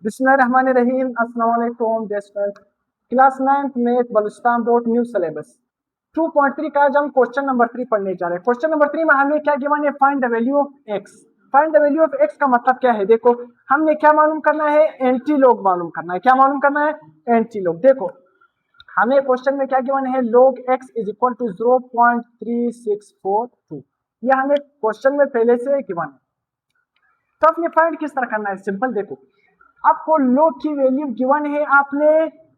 बिस्मिल्लाहिर्रहमानिर्रहीम। अस्सलाम वालेकुम स्टूडेंट। क्लास 9th में बलूचिस्तान बोर्ड न्यू सिलेबस 2.3 का आज हम क्वेश्चन नंबर 3 पढ़ने जा रहे हैं। क्वेश्चन नंबर 3 में हमें क्या गिवन है, find the value of x. Find the value of x का मतलब क्या है, देखो हमने क्या मालूम करना है, एंटी लॉग मालूम करना है। क्या मालूम करना है, एंटी लॉग। देखो हमें क्वेश्चन में क्या गिवन है, log x is equal to 0.3642। यह हमें क्वेश्चन में पहले से गिवन है। तो आपने फाइंड किस तरह करना है, सिंपल। देखो आपको log की वैल्यू गिवन है, आपने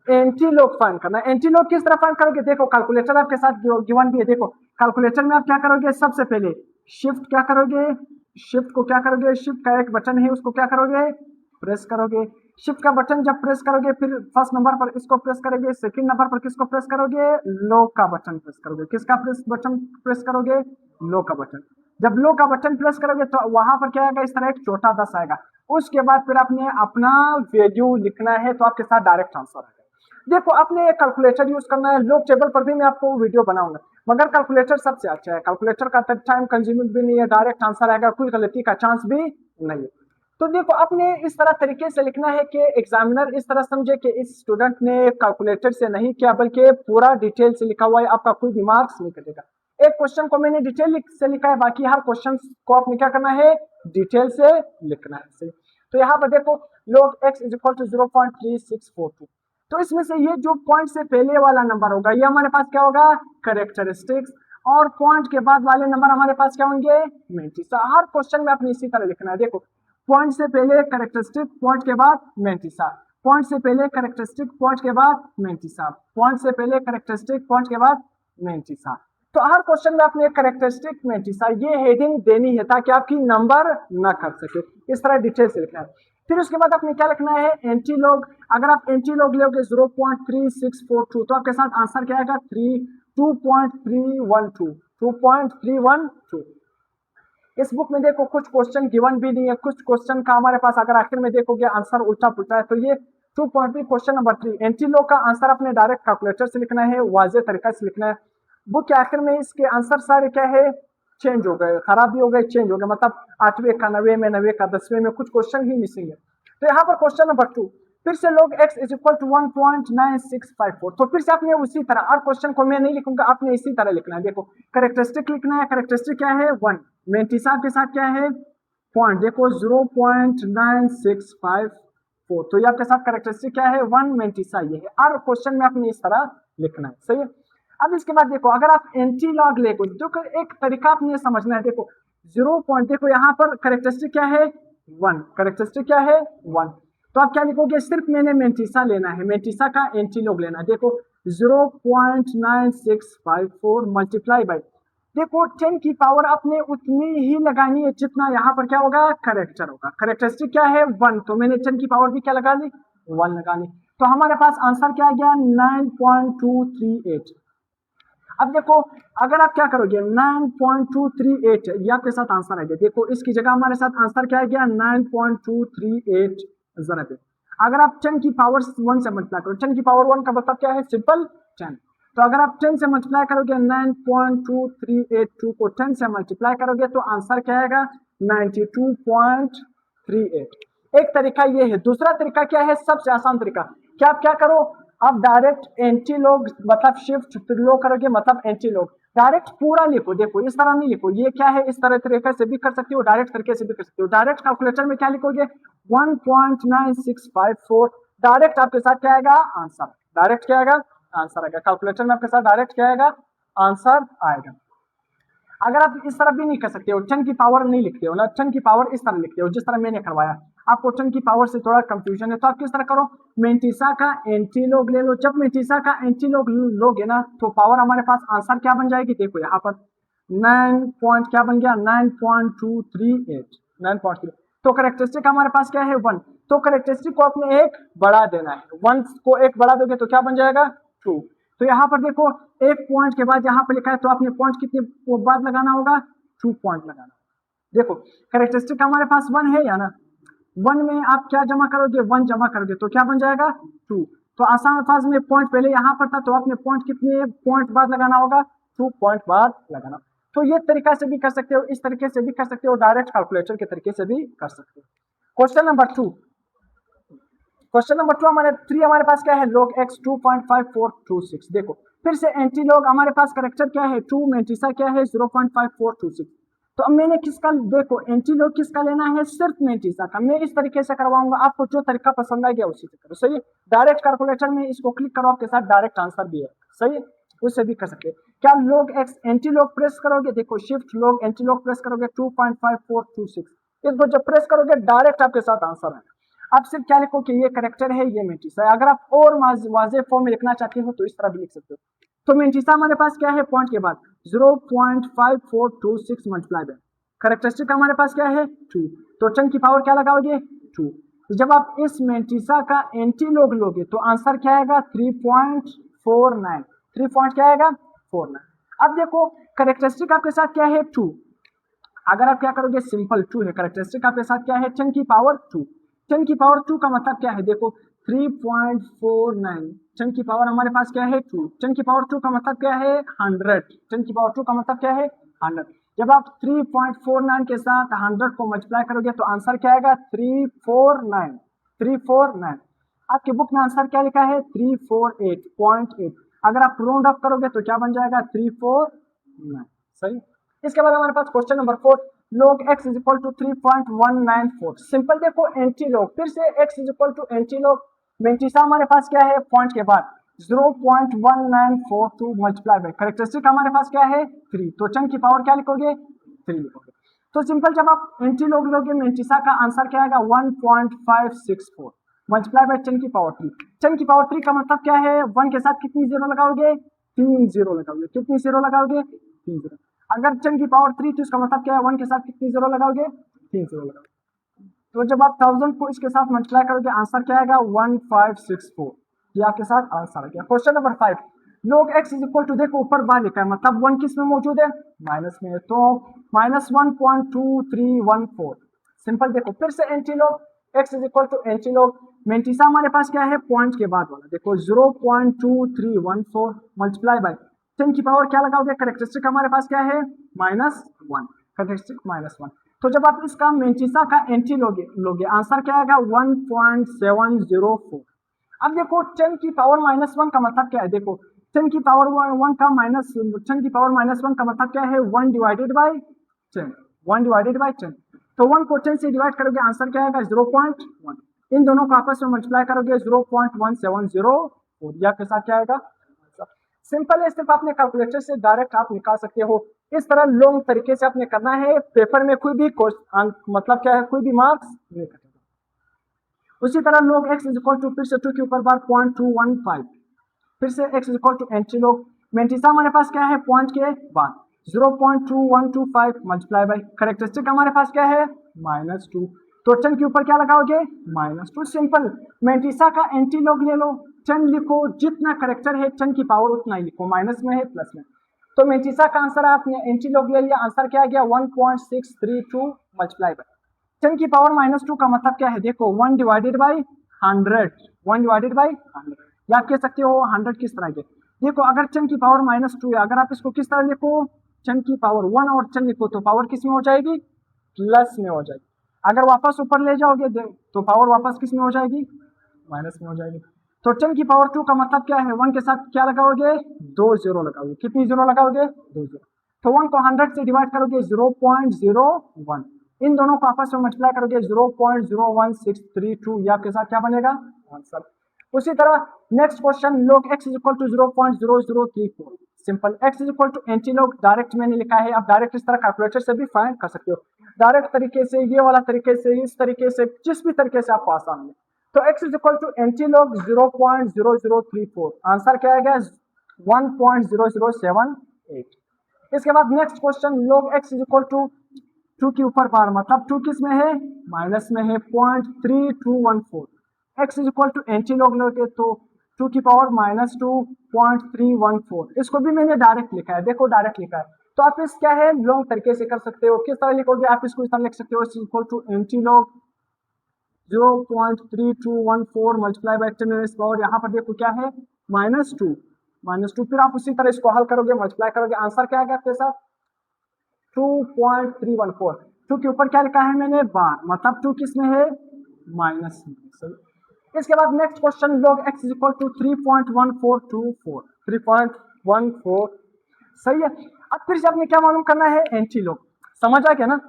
एंटी लॉग फाइंड करना है। एंटी लॉग किस तरह फाइंड करोगे, देखो कैलकुलेटर आपके साथ गिवन भी है। देखो कैलकुलेटर में आप क्या करोगे, सबसे पहले शिफ्ट क्या करोगे, शिफ्ट को क्या करोगे, शिफ्ट का एक बटन है उसको क्या करोगे, प्रेस करोगे। शिफ्ट का बटन जब प्रेस करोगे फिर फर्स्ट नंबर पर इसको प्रेस करोगे, सेकंड नंबर पर किसको प्रेस करोगे, लॉग का बटन प्रेस करोगे। किसका बटन प्रेस करोगे, लॉग का बटन। जब लॉग का बटन प्रेस करोगे तो वहां पर क्या आएगा, इस तरह एक छोटा 10 आएगा। उसके बाद फिर आपने अपना वैल्यू लिखना है, तो आपके साथ डायरेक्ट आंसर आएगा। देखो आपने एक कैलकुलेटर यूज करना है। लॉग टेबल पर भी मैं आपको वीडियो बनाऊंगा, मगर कैलकुलेटर सबसे अच्छा है। कैलकुलेटर का टाइम कंज्यूमिंग भी नहीं है, डायरेक्ट आंसर आएगा, कोई गलती का चांस भी नहीं है। तो देखो अपने इस तरह तरीके से लिखना है कि एग्जामिनर इस तरह समझे कि इस स्टूडेंट ने कैलकुलेटर से नहीं किया बल्कि पूरा डिटेल से लिखा हुआ है, आपका कोई भी मार्क्स नहीं कटेगा। एक क्वेश्चन को मैंने डिटेल से लिखा है, बाकी हर क्वेश्चन को आपने क्या करना है, डिटेल से लिखना है। तो यहाँ पर देखो log x is equal to 0.3642। तो इसमें से ये जो पॉइंट से पहले वाला नंबर होगा ये हमारे पास क्या होगा, कैरेक्टरिस्टिक्स, और पॉइंट के बाद वाले नंबर हमारे पास क्या होंगे, मैंटिसा। हर क्वेश्चन में आपने इसी तरह लिखना है। देखो पॉइंट से पहले कैरेक्टरिस्टिक, पॉइंट के बाद मैंटिसा, पॉइंट से पहले कैरेक्टरिस्टिक, पॉइंट के बाद मैंटिसा, पॉइंट से पहले कैरेक्टरिस्टिक, पॉइंट के बाद मैंटिसा। तो हर क्वेश्चन में आपने कैरेक्टरिस्टिक मैंटिसा ये हेडिंग देनी है ताकि आपकी नंबर ना कर सके। इस तरह डिटेल से लिखना है। फिर उसके बाद आपने क्या लिखना है, एंटी लॉग। अगर आप एंटी लॉग लोगे 0.3642 तो आपके साथ आंसर क्या आएगा, 2.312। इस बुक में देखो कुछ क्वेश्चन गिवन भी नहीं है, कुछ क्वेश्चन का हमारे पास अगर आखिर में देखोगे आंसर उल्टा पुल्टा है। तो ये 2.3 क्वेश्चन नंबर 3 एंटी लॉग का आंसर अपने डायरेक्ट कैलकुलेटर से लिखना है, वाजे तरीका से लिखना है। बुक के आखिर में इसके आंसर सारे क्या है, चेंज हो गए, खराब भी हो गए, चेंज हो गए। मतलब 8वें का 9वें में, 9वें का 10वें में कुछ क्वेश्चन ही मिसिंग है। तो यहाँ पर क्वेश्चन नंबर 2 फिर से log x is equal to 1.9654। तो फिर से आपने उसी तरह, हर क्वेश्चन को मैं नहीं लिखूंगा, आपने इसी तरह लिखना है। देखो कैरेक्टरिस्टिक लिखना है, कैरेक्टरिस्टिक क्या है 1, मैंटिसा के साथ क्या है पॉइंट, देखो 0.9654। तो ये आपके साथ कैरेक्टरिस्टिक क्या है 1, मैंटिसा ये है। हर क्वेश्चन में आपने इस तरह लिखना है, सही है। अब इसके बाद देखो अगर आप एंटी लॉग ले तो एक तरीका आपने समझना है। देखो 0 पॉइंट, देखो यहाँ पर कैरेक्टरिस्टिक क्या है 1, कैरेक्टरिस्टिक क्या है 1। तो आप क्या लिखोगे, सिर्फ मैंने मैंटिसा लेना है, मैंटिसा का एंटी लॉग लेना है। देखो 0.9654 मल्टीप्लाई बाई, देखो 10 की पावर आपने उतनी ही लगानी है जितना यहाँ पर क्या होगा, करेक्टर होगा। करेक्टरिस्टिक क्या है 1, तो मैंने 10 की पावर भी क्या लगा ली, 1 लगा ली। तो हमारे पास आंसर क्या आ गया 9.238। अब देखो अगर आप क्या करोगे 9.238 ये आपके साथ आंसर आ गया। देखो इसकी जगह हमारे साथ आंसर क्या आ गया 9.238 जरा पे। अगर आप 10 की पावर 1 से मल्टीप्लाई करो, 10 की पावर 1 का मतलब क्या है, सिंपल 10। तो अगर आप 10 से मल्टीप्लाई करोगे 9.2382 को 10 से मल्टीप्लाई करोगे तो आंसर क्या आएगा 92.38। एक तरीका ये है। दूसरा तरीका क्या है, सबसे आसान तरीका, क्या आप क्या करो, आप डायरेक्ट एंटी लॉग मतलब शिफ्ट फिर लो करोगे, मतलब एंटी लॉग डायरेक्ट पूरा लिखो। देखो इस तरह नहीं लिखो, ये क्या है, इस तरह तरीके से भी कर सकते हो, डायरेक्ट तरीके से भी कर सकते हो। डायरेक्ट कैलकुलेटर में क्या लिखोगे 1.9654, डायरेक्ट आपके साथ क्या आएगा आंसर, डायरेक्ट क्या आएगा आंसर आएगा। कैलकुलेटर में आपके साथ डायरेक्ट क्या आएगा आंसर आएगा। अगर आप इस तरह भी नहीं कर सकते हो, 10 की पावर नहीं लिखते हो ना, 10 की पावर इस तरह लिखते हो जिस तरह मैंने करवाया, आपको 10 की पावर से थोड़ा कंफ्यूजन है, तो आप किस तरह करो, मैंटिसा का एंटी लॉग ले लो। जब मैंटिसा का एंटी लॉग लोगे ना तो पावर हमारे पास आंसर क्या बन जाएगी, देखो यहाँ पर 9 पॉइंट क्या बन गया 9.238, 9.3। तो करेक्टरिस्टिक हमारे पास क्या है 1, तो करेक्टरिस्टिक को आपने एक बढ़ा देना है, 1 को एक बढ़ा दोगे तो क्या बन जाएगा 2। तो यहाँ पर देखो एक पॉइंट के बाद यहाँ पर लिखा है तो आपने पॉइंट कितने बाद लगाना होगा 2 पॉइंट लगाना। देखो कैरेक्टरिस्टिक हमारे पास 1 है या ना, 1 में आप क्या जमा करोगे 1 जमा करोगे तो क्या बन जाएगा 2। तो आसान अल्फाज में पॉइंट पहले यहाँ पर था तो आपने पॉइंट कितने पॉइंट बाद लगाना होगा 2 पॉइंट बाद लगाना। तो ये तरीका से भी कर सकते हो, इस तरीके से भी कर सकते हो, डायरेक्ट कैलकुलेटर के तरीके से भी कर सकते हो। क्वेश्चन नंबर 2 क्वेश्चन नंबर 2 हमारे 3 हमारे पास क्या है, log x 2.5426। देखो फिर से एंटी लॉग हमारे पास करेक्टर क्या है 2, मेंटिसा क्या है 0.5426। तो अब मैंने किसका, देखो एंटी लॉग किसका लेना है, सिर्फ मेंटिसा का। मैं इस तरीके से करवाऊंगा, आपको जो तरीका पसंद आ गया उसी से करो। सही है, डायरेक्ट कैलकुलेटर में इसको क्लिक करो, आपके साथ डायरेक्ट आंसर भी है। सही है, उससे भी कर सकते हैं। क्या log x anti log press करोगे, देखो shift log anti log press करोगे 2.5426, इसको जब प्रेस करोगे डायरेक्ट आपके साथ आंसर है। आप सिर्फ क्या लिखो कि ये करेक्टर है, ये मेंटिसा है। अगर आप और वाज़ेह फॉर्म में लिखना चाहते हो तो इस तरह भी लिख सकते हो। तो मेंटिसा हमारे पास क्या है, पॉइंट के बाद 0.5426 मल्टीप्लाई बाय करेक्टरिस्टिक हमारे पास क्या है 2, तो चंक की पावर क्या लगाओगे 2। तो जब आप इस मेंटिसा का एंटी लॉग लोगे तो आंसर क्या आएगा 3.49। 3 पॉइंट क्या आएगा 49। अब देखो करेक्टरिस्टिक आपके साथ क्या है 2, अगर आप क्या करोगे सिंपल 2 है करेक्टरिस्टिक आपके साथ क्या है 10 की पावर 2। 10 की पावर 2 का मतलब क्या है, देखो 3.49, 10 की पावर हमारे पास क्या है 2, 10 की पावर 2 का मतलब क्या है 100, 10 की पावर 2 का मतलब क्या है 100। जब आप 3.49 के साथ 100 को मल्टीप्लाई करोगे तो आंसर क्या आएगा 349। 349 आपके बुक में आंसर क्या लिखा है 348.8। अगर आप राउंड ऑफ करोगे तो क्या बन जाएगा 349। सही। इसके बाद हमारे पास question number 4, log x is equal to 3.194। Simple देखो एंटी लॉग, फिर से x is equal to anti log mantissa हमारे पास क्या है पॉइंट के बाद 0.1942 मल्टीप्लाई बाय करेक्टरिस्टिक हमारे पास क्या है 3, तो चंक की पावर क्या लिखोगे 3 लिखोगे। तो सिंपल जब आप एंटी लॉग लोगे मेंटिसा का आंसर क्या आएगा 1.564 मल्टीप्लाई बाय 10 की पावर 3। 10 की पावर 3 का मतलब क्या है, 1 के साथ कितनी जीरो लगाओगे 3 जीरो लगाओगे, कितनी जीरो लगाओगे 3 जीरो। अगर 10 की पावर 3 तो इसका मतलब क्या है 1 के साथ कितनी जीरो लगाओगे 3 जीरो लगाओगे। तो जब आप 1000 को इसके साथ मल्टीप्लाई करोगे आंसर क्या आएगा 1564। ये आपके साथ आंसर आ गया। Question number 5, log x is equal to, देखो ऊपर बार लिखा है मतलब 1 किस में मौजूद है माइनस में है, तो -1.2314। सिंपल देखो फिर से anti log x is equal to anti log mantissa हमारे पास क्या है पॉइंट के बाद वाला, देखो 0.2314 मल्टीप्लाई बाय 10 की पावर क्या लगाओगे करेक्टरिस्टिक हमारे पास क्या है -1, करेक्टरिस्टिक -1। तो जब आप इसका मेंटिसा का एंटी लोगे आंसर क्या आएगा 1.704। अब देखो 10 की पावर -1 का मतलब क्या है, देखो 10 की पावर 1 का माइनस 10 की पावर -1 का मतलब क्या है 1 डिवाइडेड बाय 10, 1 डिवाइडेड बाय 10। तो 1 को 10 से डिवाइड करोगे आंसर क्या आएगा 0.1, इन दोनों को आपस में मल्टीप्लाई करोगे 0.1704, या के साथ क्या आएगा। सिंपल है, सिर्फ अपने कैलकुलेटर से डायरेक्ट आप निकाल सकते हो। इस तरह लॉन्ग तरीके से आपने करना है, पेपर में कोई भी मतलब क्या है कोई भी मार्क्स नहीं कटेगा। उसी तरह log x is equal to, फिर से 2 के ऊपर बार 0.215, फिर से x is equal to anti log mantissa हमारे पास क्या है पॉइंट के बाद 0.2125 मल्टीप्लाई बाय करेक्टरिस्टिक हमारे पास क्या है -2, तो 10 के ऊपर क्या लगाओगे -2। सिंपल मेंटिसा का एंटी लॉग ले लो, 10 लिखो, जितना करेक्टर है 10 की पावर उतना ही लिखो, माइनस में है प्लस में। तो मेंटिसा का आंसर आपने एंटी लॉग ले लिया, आंसर क्या आ गया 1.632 मल्टीप्लाई बाय 10 की पावर -2 का मतलब क्या है, देखो 1 डिवाइडेड बाय 100, 1 डिवाइडेड बाय 100, या आप कह सकते हो 100 किस तरह के। देखो अगर 10 की पावर -2 है, अगर आप इसको किस तरह लिखो 10 की पावर 1 और 10 लिखो तो पावर किस में हो जाएगी प्लस में हो जाएगी। अगर वापस ऊपर ले जाओगे तो पावर वापस किस में हो जाएगी माइनस में हो जाएगी। तो 10 की पावर 2 का मतलब क्या है 1 के साथ क्या लगाओगे 2 जीरो लगाओगे, कितनी जीरो लगाओगे 2 जीरो। तो 1 को 100 से डिवाइड करोगे 0.01, इन दोनों को आपस में मल्टीप्लाई करोगे 0.01632, ये आपके साथ क्या बनेगा आंसर। उसी तरह next question log x is equal to 0.0034। Simple x is equal to anti log direct मैंने लिखा है, आप डायरेक्ट इस तरह कैलकुलेटर से भी फाइंड कर सकते हो, डायरेक्ट तरीके से, ये वाला तरीके से, इस तरीके से, जिस भी तरीके से आपको आसान है। तो x is equal to anti log 0.0034, answer क्या आएगा 1.0078। इसके बाद next question log x is equal to 2 के ऊपर बार मतलब 2 किस में है माइनस में है 0.3214। x is equal to anti log लोगे तो 2 की पावर -2.314, इसको भी मैंने डायरेक्ट लिखा है, देखो डायरेक्ट लिखा है। तो आप इस क्या है लॉन्ग तरीके से कर सकते हो, किस तरह लिखोगे आप इसको इस तरह लिख सकते हो x equal to anti log 0.3214 multiply by 10 power, यहाँ पर देखो क्या है -2, फिर आप उसी तरह इसको हल करोगे मल्टीप्लाई करोगे, आंसर क्या आएगा आपके साथ 2.314। 2 के ऊपर क्या लिखा है मैंने बार, मतलब 2 किस में है माइनस में। इसके बाद next question log x is equal to 3.1424 3.14 सही है। अब फिर से आपने क्या मालूम करना है, एंटी लॉग। समझ आ गया ना,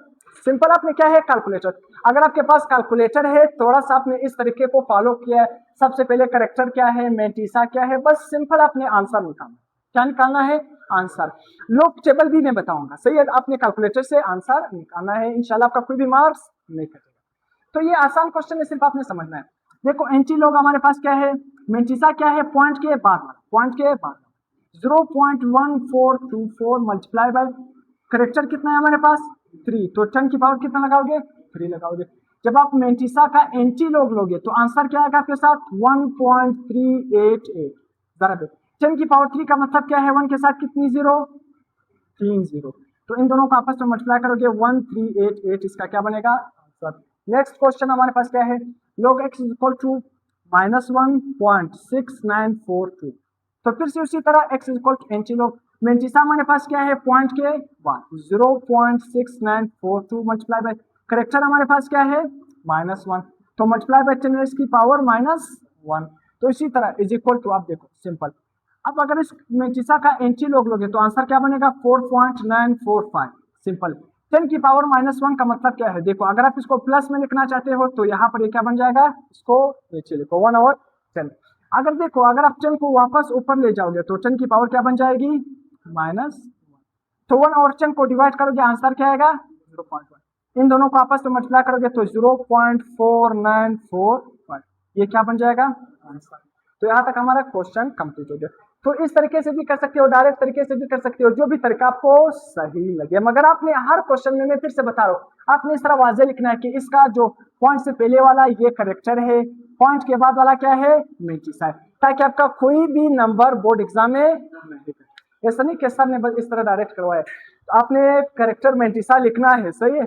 सिंपल। आपने क्या है, कैलकुलेटर। अगर आपके पास कैलकुलेटर है, थोड़ा सा आपने इस तरीके को फॉलो किया है, सबसे पहले करेक्टर क्या है, मेंटिसा क्या है, बस सिंपल आपने आंसर निकालना। क्या निकालना है, आंसर। लॉग टेबल भी मैं बताऊंगा, सही है। आपने कैलकुलेटर से आंसर निकालना है, इंशाल्लाह आपका कोई भी मार्क्स नहीं कटेगा। तो ये आसान क्वेश्चन है, सिर्फ आपने समझना है। देखो एंटी लॉग हमारे पास क्या है, मेंटिसा क्या है, पॉइंट के बाद वाला, पॉइंट के बाद 0.1424 मल्टीप्लाई बाय करेक्टर कितना है हमारे पास 3, तो 10 की पावर कितना लगाओगे, 3 लगाओगे। जब आप मेंटिसा का एंटी लॉग लोगे तो आंसर क्या आएगा आपके साथ 1.388। जरा देखो 10 की पावर 3 का मतलब क्या है, 1 के साथ कितनी जीरो, 3 जीरो। तो इन दोनों को आपस में मल्टीप्लाई करोगे 1388, इसका क्या बनेगा आंसर। नेक्स्ट क्वेश्चन हमारे पास क्या है, log x is equal to -1.6942। तो फिर से उसी तरह x is equal to anti log mantissa हमारे पास क्या है, पॉइंट के बाद 0.6942 मल्टीप्लाई बाय करेक्टर हमारे पास क्या है -1, तो मल्टीप्लाई बाय 10 की पावर -1। तो इसी तरह इज इक्वल टू, आप देखो सिंपल। अब अगर इस मेंटिसा का एंटी लॉग लोगे तो आंसर क्या बनेगा 4.945। सिंपल। 10 की पावर -1 का मतलब क्या है, देखो अगर आप इसको प्लस में लिखना चाहते हो तो यहाँ पर ये क्या बन जाएगा, इसको नीचे लिखो 1/10। अगर देखो अगर आप 10 को वापस ऊपर ले जाओगे तो 10 की पावर क्या बन जाएगी -1, तो 1/10 को डिवाइड करोगे आंसर क्या आएगा 0.1। इन दोनों को आपस में मल्टीप्लाई करोगे तो 0.4945, ये क्या बन जाएगा आंसर। तो यहाँ तक हमारा क्वेश्चन कंप्लीट हो गया। तो इस तरीके से भी कर सकते हो, डायरेक्ट तरीके से भी कर सकते हो, जो भी तरीका आपको सही लगे। मगर आपने हर क्वेश्चन में, मैं फिर से बता रहा हूँ, आपने इस तरह वाजे लिखना है कि इसका जो पॉइंट से पहले वाला ये करेक्टर है, पॉइंट के बाद वाला क्या है मेंटिसा है, ताकि आपका कोई भी नंबर बोर्ड एग्जाम में नहीं कटे। ऐसा नहीं कि सर ने बस इस तरह डायरेक्ट करवाया, आपने करेक्टर मेंटिसा लिखना है, सही है।